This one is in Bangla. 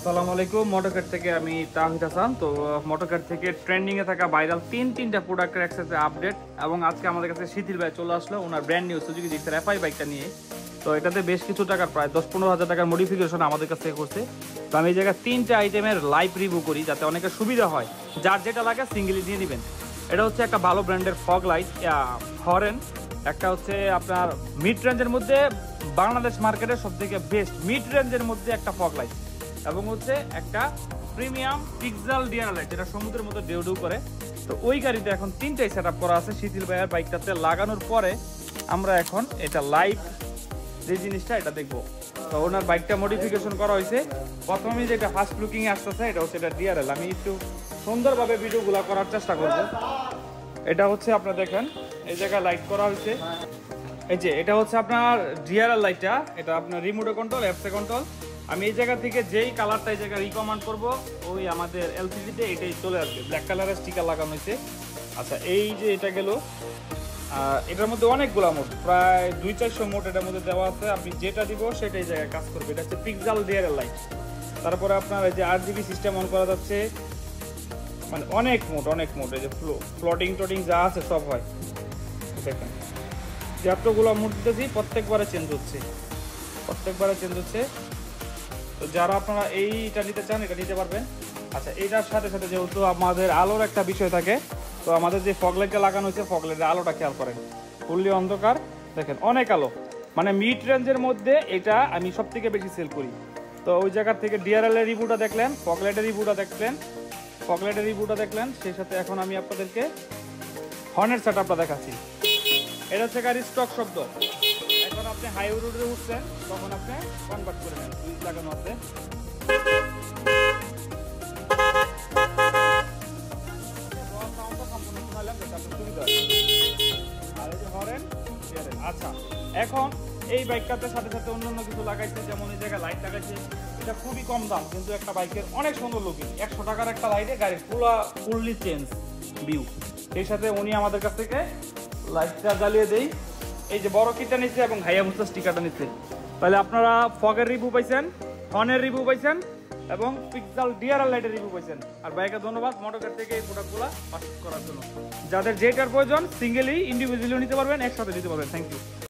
আসসালামু আলাইকুম। মোটরকার থেকে আমি তাহিদ হাসান। তো মোটরকার থেকে ট্রেন্ডিং এ থাকা ভাইরাল তিনটা প্রোডাক্টের একসাথে আপডেট, এবং আজকে আমাদের কাছে শিথিল ভাই চলে আসলো ওনার brand new Suzuki Gixxer FI বাইকটা নিয়ে। তো এটাতে বেশ কিছু টাকার প্রায় 10-15 হাজার টাকার মডিফিকেশন আমাদের কাছ থেকে করছে। তো আমি এই জায়গায় তিনটা আইটেমের লাইভ রিভিউ করি যাতে অনেকের সুবিধা হয়, যার যেটা লাগে সিঙ্গেলি দিয়ে নেবেন। এটা হচ্ছে একটা ভালো ব্র্যান্ডের ফগ লাইট হরেন, একটা হচ্ছে আপনার মিড রেঞ্জের মধ্যে বাংলাদেশ মার্কেটের সবথেকে বেস্ট মিড রেঞ্জের মধ্যে একটা ফগ লাইট, এবং হচ্ছে একটা প্রিমিয়াম পিক্সেল ডিআর লাইট যেটা সমুদ্রের মধ্যে ডেউ ডেউ করে। তো ওই গাড়িতে এখন তিনটাই সেট আপ করা আছে শিথিল ভাইয়ের বাইকটাতে লাগানোর পরে। আমরা এখন এটা লাইভ যে জিনিসটা এটা দেখবো। তো ওনার বাইকটা মডিফিকেশন করা হয়েছে। প্রথমে যেটা ফার্স্ট লুকিং এ আসতেছে এটা হচ্ছে এটা ডিআরএল। আমি একটু সুন্দরভাবে ভিডিওগুলো করার চেষ্টা করব। এটা হচ্ছে আপনারা দেখেন এই জায়গায় লাইট করা হয়েছে। এই যে এটা হচ্ছে আপনার ডিআরএল লাইটটা, এটা আপনার রিমোটে কন্ট্রোল, অ্যাপসে কন্ট্রোল। আমি এই জায়গা থেকে যেই কালারটা এই জায়গায় রিকমেন্ড করবো ওই আমাদের এলসিডিতে এটাই চলে আসবে। ব্ল্যাক কালারের স্টিকার লাগানো হয়েছে। আচ্ছা, এই যে এটা গেল, এটার মধ্যে অনেকগুলো মোড, প্রায় 200-400 মোড এটার মধ্যে দেওয়া আছে। আপনি যেটা দিব সেটাই জায়গায় কাজ করবে। এটা হচ্ছে পিক্সেল ডিআরএল লাইট। তারপরে আপনার এই যে RGB সিস্টেম অন করা যাচ্ছে, মানে অনেক মোড এই যে ফ্লোটিং যা আছে সব হয়। দেখেন যতগুলো মোড দিতেছি প্রত্যেকবারে চেঞ্জ হচ্ছে। তো যারা আপনারা এইটা নিতে চান এটা নিতে পারবেন। আচ্ছা, এটার সাথে সাথে যেহেতু আমাদের আলোর একটা বিষয় থাকে, তো আমাদের যে ফগ লাইটটা লাগানো হয়েছে ফগ লাইটের আলোটা খেয়াল করেন, ফুললি অন্ধকার। দেখেন অনেক আলো, মানে মিড রেঞ্জের মধ্যে এটা আমি সব থেকে বেশি সেল করি। তো ওই জায়গার থেকে ডিআরএল এর রিভিউটা দেখলেন, ফগ লাইটের রিভিউটা দেখলেন, সেই সাথে এখন আমি আপনাদেরকে হর্নের সেটআপটা দেখাচ্ছি। এটা হচ্ছে গাড়ির স্টক শব্দ। এখন আপনি হাইওয়ে রোডে উঠছেন তখন আপনি কনভার্ট করে নেন, সুইচ লাগানো আছে। আচ্ছা, এখন এই বাইকটাতে সাথে সাথে অন্যান্য কিছু লাগাইছে, যেমন এই জায়গায় লাইট লাগাইছে। এটা খুবই কম দাম কিন্তু একটা বাইকের অনেক সুন্দর লুকিং। 100 টাকার একটা লাইটে গাড়ির ফুললি চেঞ্জ ভিউ। সেই সাথে উনি আমাদের কাছ থেকে লাইটটা জ্বালিয়ে দেই। এই যে বড় কিটটা নিচ্ছে এবং হায়াবুসা স্টিকারটা নিচ্ছে। তাহলে আপনারা ফগের রিভিউ পাইছেন, হর্নের রিভিউ পাইছেন এবং পিক্সেল ডিআরএল লাইটের রিভিউ পাইছেন। আর বাইকে ধন্যবাদ মোটরকার থেকে এই প্রোডাক্টগুলো পারচেজ করার জন্য। যাদের যেটার প্রয়োজন সিঙ্গেলি ইন্ডিভিজুয়ালি নিতে পারবেন, একসাথে নিতে পারবেন। Thank you.